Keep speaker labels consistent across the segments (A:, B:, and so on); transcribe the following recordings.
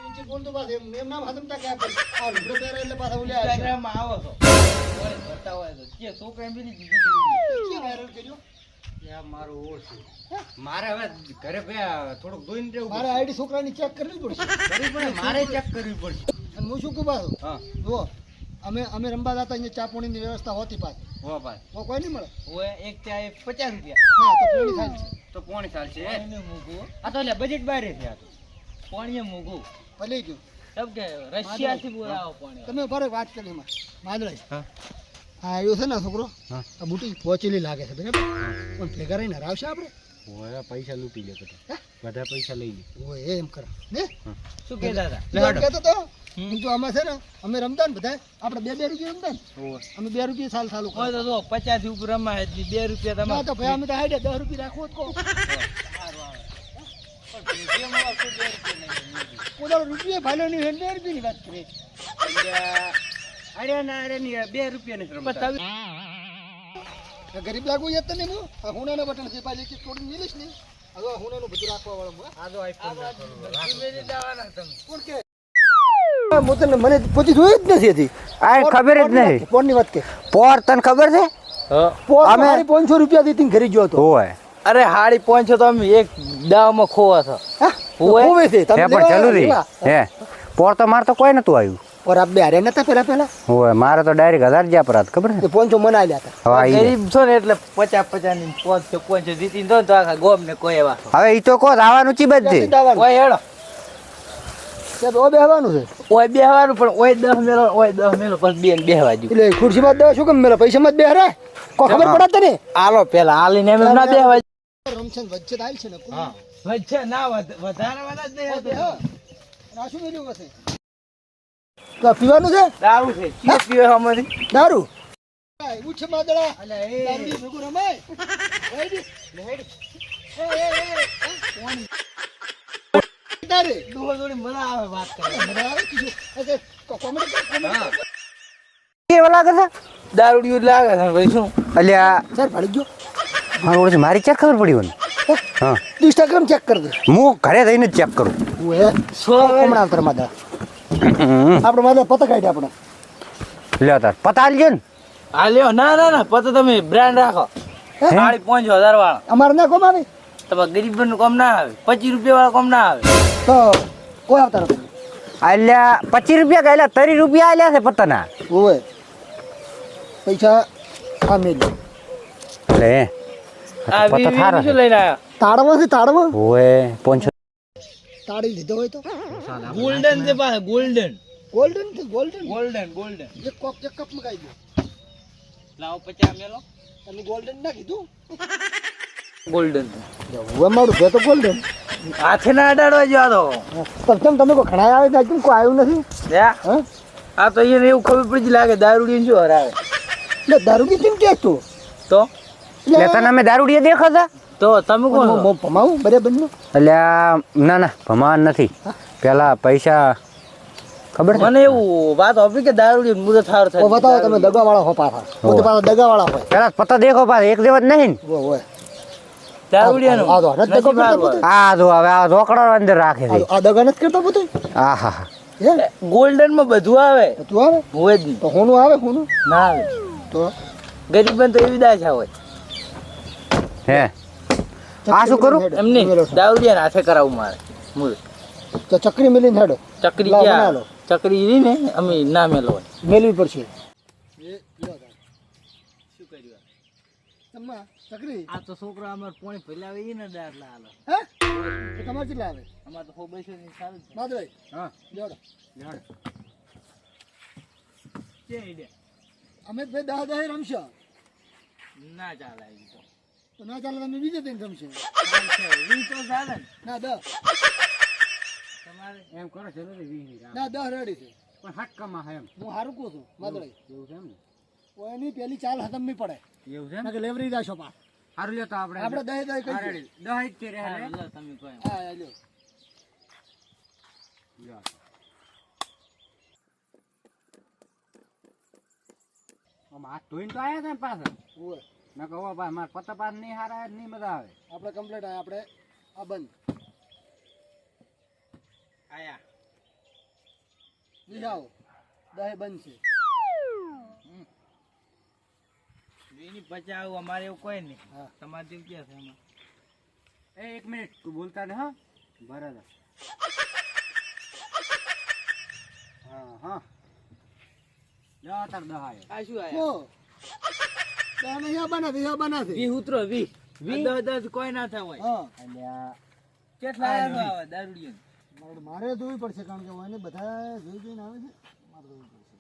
A: ઇંચી બોલતો પાછો એમ નામ હદમતા કે આપણે આ લુગડો પહેરે એટલે પાછા ઉલ્યા
B: ઇન્સ્ટાગ્રામ માં આવો છો કોઈ ભરતા હોય તો કે છોકરા એમ બી
A: કે વાયરલ કર્યો
B: યા મારું ઓછું મારે હવે ઘરે થોડુંક જોઈને રહેવું
A: મારે આઈડી છોકરાની ચેક કરવી પડશે
B: મારે ચેક કરવી પડશે
A: અને હું શું કહું પાછું
B: હા
A: જુઓ અમે રંબા જતા અહીંયા ચા પાણીની વ્યવસ્થા હોતી પાછી
B: હો ભાઈ
A: તો કોઈ નહીં મળે
B: ઓય એક ચા 50 રૂપિયા
A: ના તો પોણી થાય છે
B: તો પોણી ચાલશે આ તો એટલે બજેટ બહાર છે આ તો પોણીએ મોઘું
A: ભલે ગયું
B: તબ કે રશિયા થી બોલાવો પોણી
A: તમે બરે વાત કરી એમાં માદળાઈ
B: હા
A: હા આવ્યો છે ને છોકરો
B: હા
A: આ બુટી પહોંચેલી લાગે છે બરાબર પણ ભેગા રહીને હરાવશે આપણે
B: ઓય પૈસા લૂટી લે બધા પૈસા લઈ લે
A: ઓય એમ કરા ને
B: શું કે દાદા
A: કહેતો તો જો આમાં છે ને અમે રમતા ને બધા આપણે 2 રૂપિયા રમતા ને અમે 2 રૂપિયા સાલ સાલું
B: હોય તો જો 50 ઉપર રમાય એટલે 2 રૂપિયા
A: ના
B: તમારે
A: તો ભાઈ અમે તો હાઈડે 10 રૂપિયા રાખો જ કહો કોદાળ રૂપિયા ભાલો ની 2 રૂપિયાની વાત કરે
B: અરે ના અરે ની 2 રૂપિયા ને રમતા
A: ગરીબ લાગુ યાદ તને હું આ હુનાના બટન છે પાછી કે થોડી મિલીશ ને હવે હુનાનું બધું રાખવા વાળો હું
B: આ તો આઈફોન મેરી દાવાના તમે
A: કોણ કે મોતને મને પછી જોઈ જ નથી હતી
C: આ ખબર જ નહીં
A: પોરની વાત કે
C: પોર તને ખબર છે
A: પોર અમે 500 રૂપિયા દીધી ઘરે ગયો તો
C: હોય
B: અરે હાડી પહોંચો તો અમે એક દાવમાં ખોવા છો
A: હોવે છે
C: હે પણ જરૂરી હે પોર તો માર તો કોઈ નતું આવ્યું
A: ઓર આપ બે હારે નતા પેલા
C: હોય મારે તો ડાયરેક્ટ 1000 જ અપરાધ ખબર છે
A: 500 મનાઈ લેતા
C: હવે ઈ
B: ગરીબ છો ને એટલે 50 ની પોંચ જીતી દો તો આખા ગોમ ને કોઈ એવા
C: હવે ઈ તો કો આવવાનું ચી બધ છે
B: ઓય હેડો
A: સાહેબ ઓ બેહવાનું છે
B: ઓય બેહવાનું પણ ઓય 10 મેલો ઓય 10 મેલો પછી બેન બેહવા જો
A: એટલે ખુરશીમાં દે શું કેમ મેલા પૈસામાં જ બે હરે કો ખબર પડે તને
B: આલો પેલા આલીને એમ ના બેહવા
A: રમછન વચ્ચે થાય છે ને
B: હા વચ્ચે ના વધારે વાળા જ નહીં હતો
A: રાશુ મેલ્યું હશે તો પીવાનું છે
B: દારૂ છે ચીજ પીવે અમારી
A: દારૂ ઉછ માદળા
B: અલે
A: દારૂ ભેગું રમાય હેડી તારે
B: દોહો જોડી મજા આવે વાત કરે
A: મજા આવે કીધું ઓકે કોમેડી
C: કેવા લાગે છે
B: દારૂડિયું લાગે છે ભાઈ શું
C: અલ્યા
A: સર પડી ગયો
C: મારું ઓળખ મારી ચેક ખબર પડી મને હા
A: ઇન્સ્ટાગ્રામ ચેક કર દે
C: હું ઘરે જઈને ચેક કરું
A: ઓએ સો કોમણા અંતર માદળા આપણે માદળા પતા કાઢ્યા આપણે
C: લ્યો તાર પતા આલજો ને
B: આ લ્યો ના ના ના પતો તમે બ્રાન્ડ રાખો સાડી 5000 વાળા
A: અમારે ના કોમ આવે
B: તમારે ગરીબ નું કામ ના આવે 25 રૂપિયા વાળા કામ ના આવે
A: તો કોઈ આવતા નથી
C: અલ્યા 25 રૂપિયા ગયેલા 30 રૂપિયા આલ્યા છે પતાના
A: ઓએ પૈસા આ મેલી
C: એટલે
B: આ
C: પતા થારા
B: શું લઈને આયા
A: તાળવા છે તાળવા
C: ઓય પોંછો
A: તાળી લીધો હોય તો
B: ગોલ્ડન છે પાસે ગોલ્ડન
A: ગોલ્ડન છે ગોલ્ડન
B: ગોલ્ડન
A: એક કપ મગાઈ દો
B: લાવો 50 મેલો
A: તમે ગોલ્ડન ના કીધું
B: ગોલ્ડન
A: હવે મારું છે તો ગોલ્ડન
B: હાથે ના અડાડવા જો તો
A: તમે કોઈ ઘણા આવે છે કોઈ આવ્યું નથી
B: હા આ તો એને એવું ખબર પડી જ લાગે દારૂડી શું હરાવે
A: એટલે દારૂ કી કેમ કે તું
B: તો
C: એટલે તને અમે દારૂડિયા દેખાતા
B: તો તમે કોણ છો?
A: ભમાવું બરાબર નું
C: અલ્યા ના ના ભમાન નથી પેલા પૈસા ખબર છે
B: મને એવું વાત આપી કે દારૂડી મુદત હાર થાય
A: બતાવો તમે દગા વાળા હો પાછા પોતે પાછા દગા વાળા હોય
C: પેલા પતા દેખો પાછા એક જેવા જ નહીં ને
A: ઓય
B: દારૂડિયાનું
A: આ તો હરજ દગો
B: નસીબ
A: કરતા
B: હારું
A: પોતે
C: આ જો હવે આ રોકડો અંદર રાખે છે
A: આ દગા નથી કરતા પોતે
C: આ હા હા
A: હે
B: ગોલ્ડન માં બધું આવે
A: તું આવે
B: હોય જ નહીં
A: તો હોનું આવે હોનું
B: ના આવે
A: તો
B: ગરીબ તો એવી દાછા હોય
C: હે આ શું કરું
B: એમને દારૂડિયા હાથે કરાવું મારે મુદત
A: તો ચકરી મેલીને હેડો
B: ચકરી
A: લાવ,
B: ક્યાં
A: બના લો.
B: ચકરી રી ને અમે ના મેલો
A: મેલવી પડશે
B: શું કર્યું
A: તમા ચકરી
B: આ તો છોકરો અમાર પોણી ભલાવે ઈ ને દાખલા હાલો
A: હે તો તમાર કેટલા આવે
B: અમાર તો 100 ની સારું જ
A: માદરાઈ
B: હા
A: જોડો
B: છે ઈડે
A: અમે બે 10 રમશો
B: ના ચાલે ઈ
A: તો ના ચાલે તમે બીજે દિન રમશો
B: ઈ તો ચાલે ને
A: ના 10
B: તમારે એમ કરો ચલો ને 20
A: ના 10 રેડી છે
B: પણ હટકામાં હે એમ
A: હું હારું કહું છું માદરાઈ
B: એવું છે એમ ને
A: કોઈ ની પેલી ચાલ હતમ નહીં પડે
B: એવું છે
A: ના કે લેવરી જાશો પા
B: હારું લ્યો તો આપણે
A: 10 કહી
B: રેડી 10 જ તે રહે તમે કહો
A: હા લ્યો
B: હાથ ધોઈને તો આયા હતા ને પાછા
A: ઓય
B: મેં કહો ભાઈ મારે પત્તા પાસ નહીં હારા નહીં મજા આવે
A: આપણે કમ્પ્લીટ આપણે આ બંધ
B: આયા
A: વિહાઓ 10 બનશે.
D: એની પચાવ અમારે એવું કોઈ નહીં.
A: હા
D: તમારે જેમ ક્યાં છે એમાં?
B: એ 1 મિનિટ તું બોલતા ને હા બરાબર. હા હા લ્યો તાર 10 આયો.
D: આ શું આયા?
A: કો તમે હિયા બનાશે
D: 20 ઉતરો 20. 10 કોઈ ના થાય હોય.
A: હા
B: અલ્યા
D: કેટલા આયા આવા દારૂડિયા?
A: મારે જોવી પડશે કારણ કે એને બધા જોઈને આવે છે. મારે જોવું પડશે.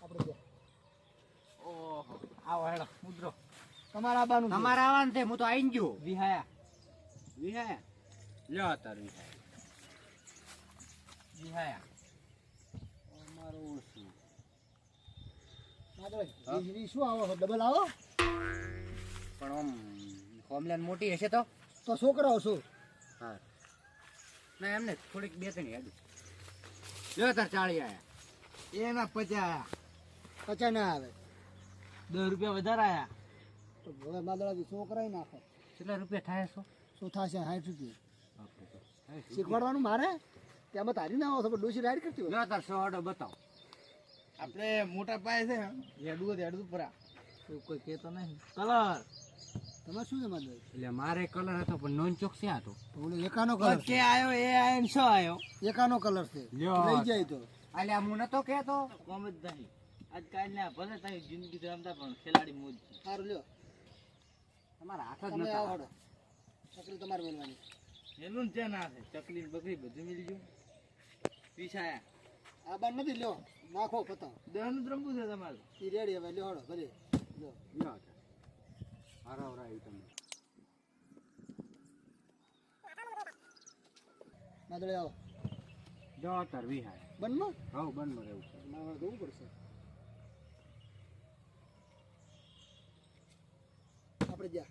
A: આપણે ગયા.
D: ઓહો આવો હેડો ઉતરો.
A: તમારા આબાનું છે.
B: તમારે આવવાનું છે હું તો આઈ ગયો.
D: વિહાયા
B: વિહાયા લ્યો તાર વિહાયા.
D: વિહાયા.
B: અમારું ઓછું.
A: માધવભાઈ, શું આવો છો? ડબલ આવો
B: પણ આમ હોમલેન્ડ મોટી હશે તો
A: તો છોકરાઓ શું
B: હા ના એમને થોડીક 2-3 યાદ લ્યો તાર 40 આયા.
D: એના 50 આયા.
A: પચા ના આવે
D: 10 રૂપિયા વધારે આયા.
A: તો હવે માદળાથી છોકરા નાખો.
B: કેટલા રૂપિયા થાય છો?
A: શું થશે? 60 રૂપિયા શીખવાડવાનું મારે તેમાં તારી ના આવો છો પણ ડોસી રાઈડ કરતી હોય.
B: લ્યો તાર 100 ઓર્ડર બતાવો.
D: આપણે મોટા પાયે છે હેડવું પરા એવું કોઈ કહેતો નહીં. કલર
A: તમારે શું છે માધવભાઈ?
B: એટલે મારે કલર હતો પણ નોન ચોક છે આ તો.
A: તો ઓલો એકાનો કલર
D: કે આયો એ આયો ને શું આયો?
A: એકાનો કલર છે
B: લ્યો.
A: લઈ જાય તો
B: અલ્યા હું નતો કહેતો.
D: કોમ જ નહીં. આજકાલ ના ભલે તારી જિંદગી રમતા પણ ખેલાડી મોજ.
A: સારું લ્યો
B: તમારા હાથ જ
A: તમે
B: નતા.
A: આવો હડો. ચકરી તમારે મેળવાની.
D: એનું જ ના છે ચકલી ને બકરી બધું મિલી ગયું. પીછાયા
A: આ બાર નથી લ્યો નાખો પતંગ.
D: દહનું જ રમવું છે તમારે.
A: એ રેડી હવે લ્યો હડો ભલે લ્યો.
B: લ્યો તાર. હરાવરા આવી તમે.
A: માદળે આવો
B: જો તાર વિહાય.
A: બનમાં
B: હવ બંધ રહેવું છે.
A: મારે જોવું પડશે. આપણે જા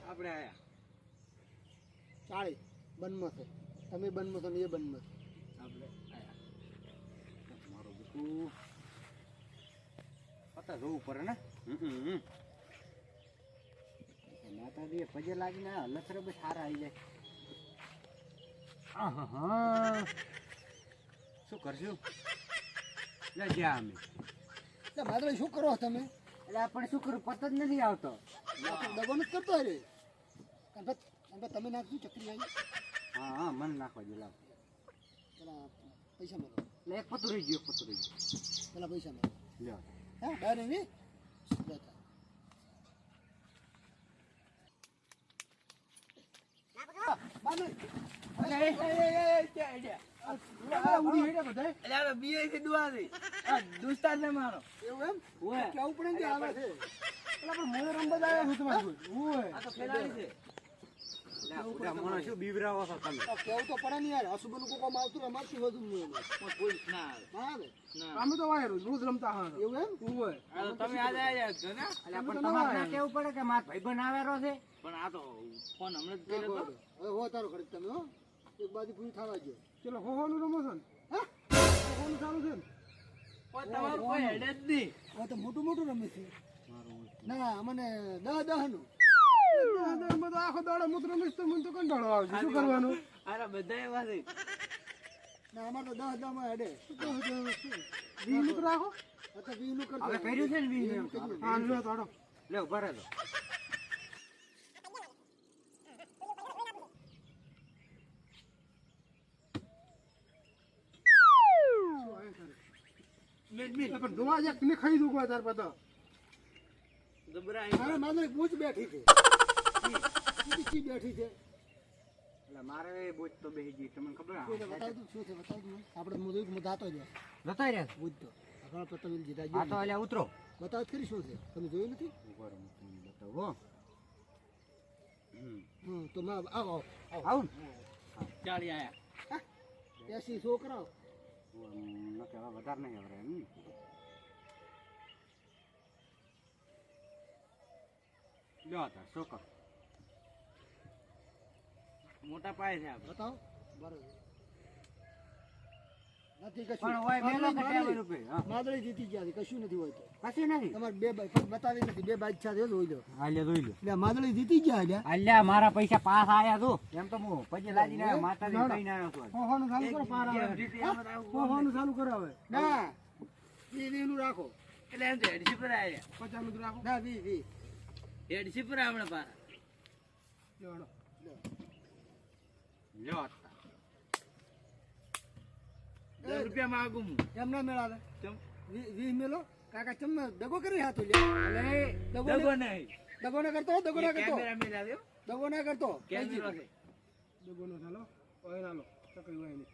D: આપણે આયા
A: 40 બનમાં છે. તમે બનમાં છો ને એ બનમાં છે.
D: આપણે આયા.
B: મારું બધું પતા જોવું પડે ને. માતાજી પગે લાગીને લસરે બસ સારા આવી જાય. આહાહા. શું કરશું? લે જ્યાં અમે.
A: એટલે માદળે શું કરો તમે?
B: એટલે આપણે શું કરું પત જ નથી આવતો.
A: દગો નથી કરતો રે. તમે નાખજો ચકરી આવી.
B: હા હા મન નાખવા જો લાવ.
A: પેલા પૈસા મળો.
B: એટલે એક પતું રહી ગયું એક પતું રહી ગયું.
A: પેલા પૈસા મળો.
B: લ્યો.
A: હા ડાયરેક્ટ નહીં લેતા.
D: દોસ્તાર છે મારો.
A: એવું એમ
D: ઓય.
A: કેવું પડે ને કે આવે છે. પેલા પણ મોડે રમવા જ આવ્યા છું તમારી જોડે.
D: આ તો ખેલાડી છે.
B: લે આ મને શું બીવરાવો છો તમે?
A: તો કેવું તો પડે ને યાર. અશુભનું કોકો મારતું અમાર શું હતું નહીં
D: કોઈ પોલીસ ના આવે.
A: હા ને
D: ના.
A: અમે તો વાયર રોજ રમતા હા એવું એમ
D: આ તો તમે આજે આયા છો ને?
B: એટલે પણ તમારે ના કેવું પડે કે મારા ભાઈબંધ આવેલો છે.
D: પણ આ તો ફોન હમણાં જ કર્યો તો.
A: હવે હો તારો ખર્ચ તમે હો એક બાજુ પૂરી થવા દો.
E: ચલો હોવાનું રમો છો ને?
A: હા
E: હોવાનું ચાલુ છે ને?
D: પણ તમારું કોઈ હેડે જ નહીં.
A: હવે તો મોટું મોટું રમે છે. ના અમને 10 નું
E: એમાં તો આખો દાડો મૂત રમીશ તો મને તો કંટાળો આવશે. શું કરવાનું?
D: અરે બધા એવા છે.
A: ના અમારે તો 10 માં હેડે.
E: 20 મૂત રાખો.
A: તો 20 નું કરજો.
B: હવે કર્યું છે ને 20 નું.
E: હા લ્યો તાડો.
B: લે ઉભા રહેજો.
E: પણ જોવા જાય ને ખાઈ દઉં તાર બધા.
D: જબરા
A: મારે મારે પૂછ બેઠી છે. ઈ બેઠી છે.
B: એટલે મારે બોજ તો બેહી ગઈ તમને ખબર
A: શું છે બતાવ દઉં શું છે બતાવ દઉં. આપણે હું દાતો જ
B: જતા રહ્યા
A: પૂછ તો આગળ પતંગ જીતા
B: આ તો અલ્યા ઉતરો.
A: બતાવ ખરી શું છે તમે જોયું નથી?
B: ઉભા રહો હું તમને બતાવો.
A: તો આવો આવો
B: આવું
D: ચાલી આયા.
A: એસી છોકરાઓ
B: ને કે હવે વધારે નહીં આવડે એમ. લ્યો તાર શું કર.
D: મોટા પાયે છે આપણે.
A: બતાવો બરાબર નથી કશું.
B: પણ હોય મેલો કે 50 રૂપિયા હા
A: માદળી જીતી ગયા છે, કશું નથી હોય તો.
B: કશું નથી
A: તમારે બે બાઈ બતાવી નથી, બે બાઈ ઈચ્છા છે જોઈ લો.
B: હાલ્યા જોઈ લો
A: એટલે માદળી જીતી ગયા એટલે.
B: હાલ્યા મારા પૈસા પાસ આયા તો એમ તો હું પછી લાજીને આવ્યો માતાજી કહીને આવ્યો છું
E: હોવાનું ચાલુ કરો, પાર આવે. હોવાનું ચાલુ કરો હવે.
A: ના 20 નું રાખો.
D: એટલે એમ તો હેડસી પર આવ્યા
E: 50 નું જ રાખો.
A: ના 20.
D: હેડસી પર આપણે પાર
E: લ્યો, હેડો.
B: લ્યો
D: 10 રૂપિયા માંગુ હું
A: એમ ના મેળાવે.
D: ચમ
A: 20 મેલો કાકા ચમ દગો કરી હાથું લે.
D: દગો નહીં
A: દગો ના કરતો, દગો ના કરતો,
D: કેમેરા મેં લાવ્યો
A: દગો ના કરતો.
D: કેમેરો છે
E: ડગોનો ચાલો. ઓય નાલો. ચકરી હોય નહીં.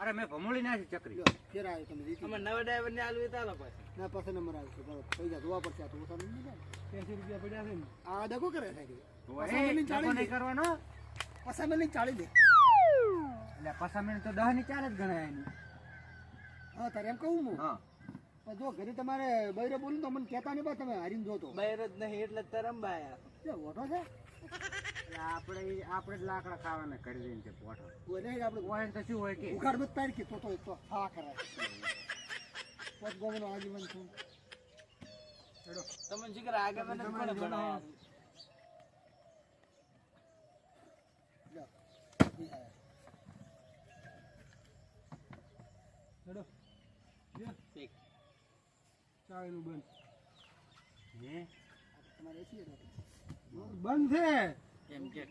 B: અરે મેં ભમોળી નાખી ચકરી
A: લ્યો, ફેર આવ્યો તમે જીતી.
D: અમાર નવા ડ્રાઈવર ને આલુ તાલો પાછા
A: ના પાસે નંબર આવશે બરાબર. પૈસા જોવા પડશે આ તો ઓછા નહીં જાય.
E: 80 રૂપિયા પડ્યા છે ને.
A: આ દગો કરે છે.
B: ઓય, ડખો નહીં કરવાનો
A: પસા મેલી 40 દે.
B: એટલે પાછા મિનિટ તો 10 ની 4 જ ગણાય એની
A: હા તારે એમ કહું હું.
B: હા
A: પણ જો ઘરે તમારે બૈરે બોલું તો મને કહેતા નહીં બા તમે હારીને જોતો.
D: બહાર જ નહીં એટલે તરંબાયા
A: એ ઓઠો છે.
B: એટલે આપણે જ લાકડા ખાવાના કરી દઈને તે પોઠો
A: ઓય નહીં આપણે
B: હોય તો શું હોય કે
A: ઉખાડ મત પાડ કે તો હા કરાય. પોત ગોમનો આજીવન છું.
D: તમને શીખર આગળ મને કોને ભણાવ્યા
A: લ્યો. ઈ આયા.
E: હેડો. લ્યો.
D: એક
E: 40 નું બંધ.
B: હે
A: તમારે 80 રાખો.
E: બંધ છે.
D: એમ કે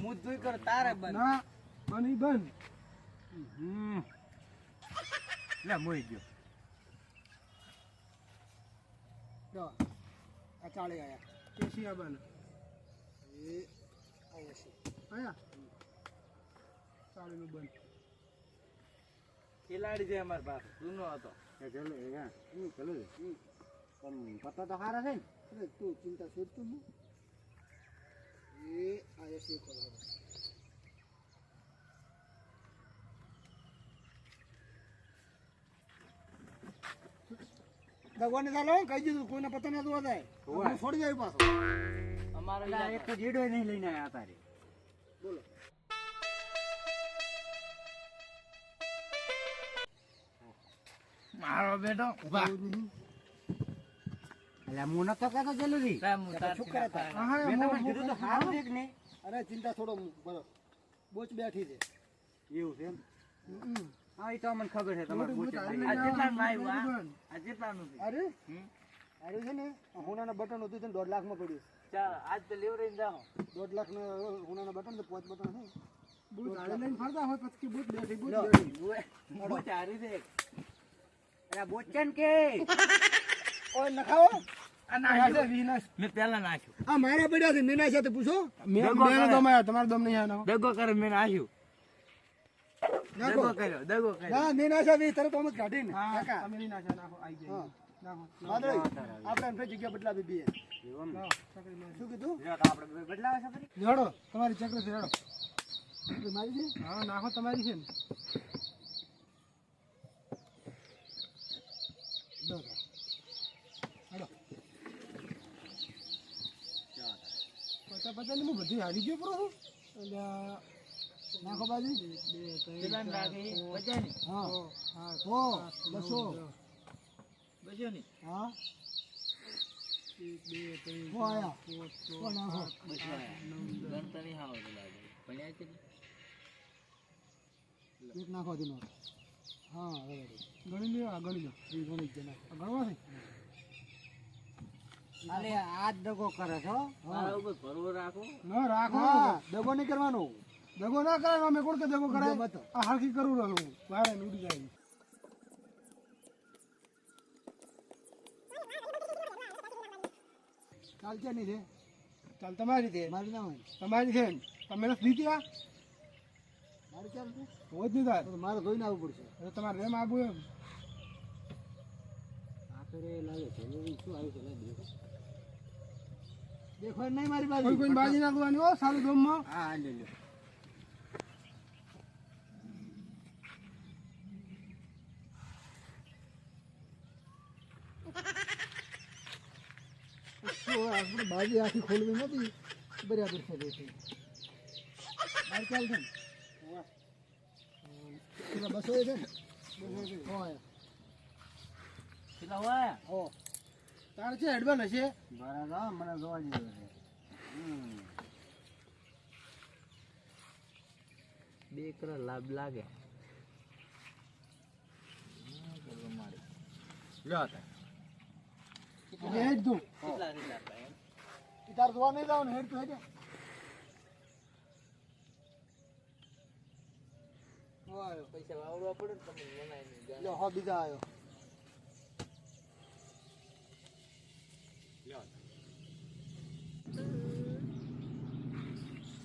D: હું જ જોઈ કર તારે બન
E: ના બંધ ઈ બંધ.
B: હમ લે મોઈ ગયો
A: જો આ 40 આયા.
E: 80 આ બંધ.
A: એ આ 80.
E: આયા 40 નું બંધ.
D: ખેલાડી છે અમાર પાસે જૂનો હતો
B: એ ચલો એ હા ચલો પણ પત્તા તો સારા છે ને
A: અરે તું ચિંતા છોડતું નહીં. એ આ 80 કરો. ભગવાનને ચાલો કહી દીધું કોઈને પતા ના જોવા જાય.
B: હોવે.
A: હું છોડી જાય પાછો.
D: અમારો
B: એટલે એક તો જીડો નહીં લઈને આવ્યા તારે
A: બોલો.
D: મારો બેટો
B: એટલે હું નતો કહેતો જલ્દી
A: શું કરે તારે?
B: મેં તમને કીધું તો સારું છે કે નહીં
A: અરે ચિંતા થોડો બરો બોચ બેઠી છે.
B: એવું છે એમ હા એ તો મને ખબર છે તમારે
E: મોટી
B: બોચે
E: મોટી
D: આ
B: ભાઈ.
D: કેટલાનું આવ્યું આ જેટલાનું છે
A: અરે
D: હમ?
A: અરે છે ને આ હોનાના બટન હતું ને 1.5 લાખમાં પડ્યું.
D: ચાલ આજ તો લેવરાઈને જાઓ
A: 1.5 લાખનું હોનાના બટન તો 5 બટન છે.
E: બૂટ હાલે લઈને ફરતા હોય પછી બૂટ બેઠી બૂટ
A: લ્યો.
E: બેઠી.
D: બહુ સારી છે
B: અરે બોચન કે
A: ઓય નખાવો.
D: આ
E: આ
D: નાખ્યું
E: છે વિનાશ.
D: મેં પહેલા નાખ્યું
A: આ મારા પડ્યા છે મેના સાથે પૂછો.
E: મેં
D: દગો
E: મેં
D: કરે.
E: દમ આયા તમારો દમ નહીં આનો.
D: દગો કરે મેં નાખ્યું
A: નાખો.
D: દગો કર્યો દગો કર્યો
A: ના મેના સાથે તરત આમ જ કાઢીને
E: હા
A: કાકા.
E: તમે નહીં નાખો નાખો આઈ જાય
A: હા.
E: નાખો.
A: વાદળી, આપણે એમ થઈ જગ્યા બદલાવી બે.
B: એવું એમ.
E: લાવો, ચકરી મારી.
A: શું કીધું?
B: લ્યો તો આપણે બદલાવે છે ફરી
E: હેડો તમારી ચકરી છે હેડો.
A: આપણે મારી છે?
E: હા નાખો તમારી છે ને.
A: લો તો.
E: હેડો. પચાસ પચાસ હું બધી હારી ગયો પૂરો છું. એટલે
A: નાખો બાજુ.
D: કેટલાની નાખી બજાની
A: હા.
E: હા
A: 100, 200.
D: બજાની
A: હા.
E: 1 2 3
A: સો આયા.
E: 4
A: સો નાખો.
D: ગણતા નહીં આવડતું લાગે પણ આ કેટલી
A: એક નાખો દીનો. હા હવે ready.
E: ગણી લ્યો આ ગણી લો.
A: એ ગણી જ નાખો.
E: આ ગણવા છે.
B: અરે આ જ દગો કરે છો
D: મારા ઉપર ભરવો રાખો
E: ના રાખો.
A: હા દગો નહીં કરવાનો.
E: દગો ના કરાય અમે કોણ કે દગો
A: બીજો
E: કરાય.
A: બતો.
E: આ હરખી કરું રહ્યું વારે ને ઉડી જાય.
A: ચાલ છે નહીં છે.
E: ચાલ તમારી છે
A: મારી ના હોય.
E: તમારી છે ને. તમે નથી દીધી આ
A: મારી ચાલ છે.
E: હોય જ નહીં તાર.
A: તો મારે ધોઈને આવવું પડશે.
E: એટલે તમારે રેમ આવું એમ.
A: આખરે લાગે છે શું આવ્યું છે લાગે દેખો નહીં મારી બાજુ.
E: કોઈ કોઈ બાજી નાખવાની હો સારું ગમમાં.
B: હા લે લ્યો
A: શું હવે આપણે બાજી આખી ખોલવી નથી બરાબર છે દેખી. મારી ચાલ છે ને. પેલા 200 છે ને
B: કેટલા હોય
A: હો તારે છે હેડવાન હશે
B: બરાબર મને જોવા જેવું છે બે કરોડ લાભ લાગે લ્યો
A: હેડ તું
B: કેટલા કેટલા ભાઈ
A: ઈ તાર જોવા નહીં જાવ ને હેડ તું હેડ
B: પૈસા વાવડવા પડે ને તમે બનાવીને
A: લ્યો હો બીજા આવ્યો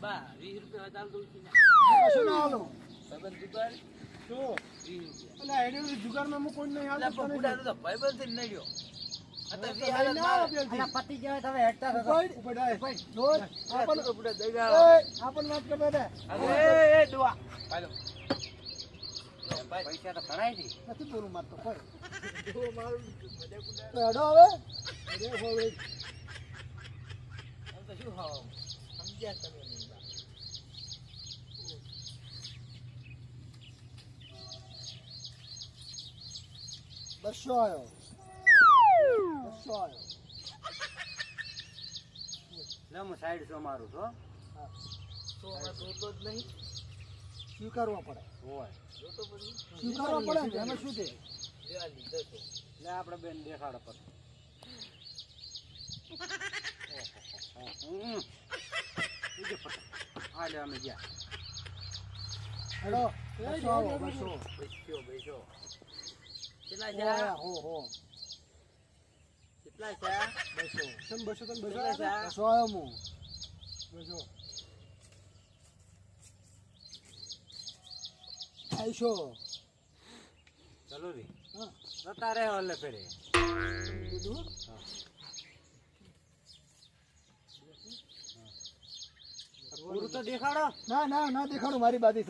B: બા 20 રૂપિયા ચાલ દઉં છું
A: કશું ના હાલો
B: સબન જુગાર
A: શું
B: 20 રૂપિયા
A: એટલે હેડે જુગારમાં હું કોઈ નહીં હાલતો તને
B: બુડા તો ભાઈ બંધ નહીં લ્યો
A: તો ભાઈ ના આપેલથી.
B: પતિ જેવા તમે હેડતા
A: ઉપાડ, ઉપાડ, આય. જોર, આપણ
B: બુડા દઈ
A: આપણ વાત કરતા હતા
B: એ દુઆ હાલો પૈસા તો ભરાય છે
A: નથી બોલું મારતો કોઈ તો હેડો હવે અરે હવે
B: આમ તો શું હાવ સમજ્યા તમે નહીં બા
A: બસો આવ્યો બસો આવ્યો
C: લે હું સાઈડ છો મારું છો
B: તો આમાં જોતો જ નહીં
A: સ્વીકારવા પડે
C: હોય
A: સ્વીકારવા પડે ને એમાં શું છે
B: લેવા લીધો તો
C: લે આપણે બેન દેખાડો પર બીજો ફટો હા લે અમે ગયા
A: હેડો બસો આવો બસો
B: બેસ્યો બેસ્યો કેટલા છે
A: હો હો
B: કેટલા છે
A: બસો તમ બસો તમ બસો
B: કેટલા છે?
A: બસો આવ્યો હું બસો આઈશો
C: ચલો રી
A: હા
C: જતા રહે ઓલે ફેરે
A: કીધું
C: પૂરું તો દેખાડો
A: ના ના ના દેખાડું મારી બાદી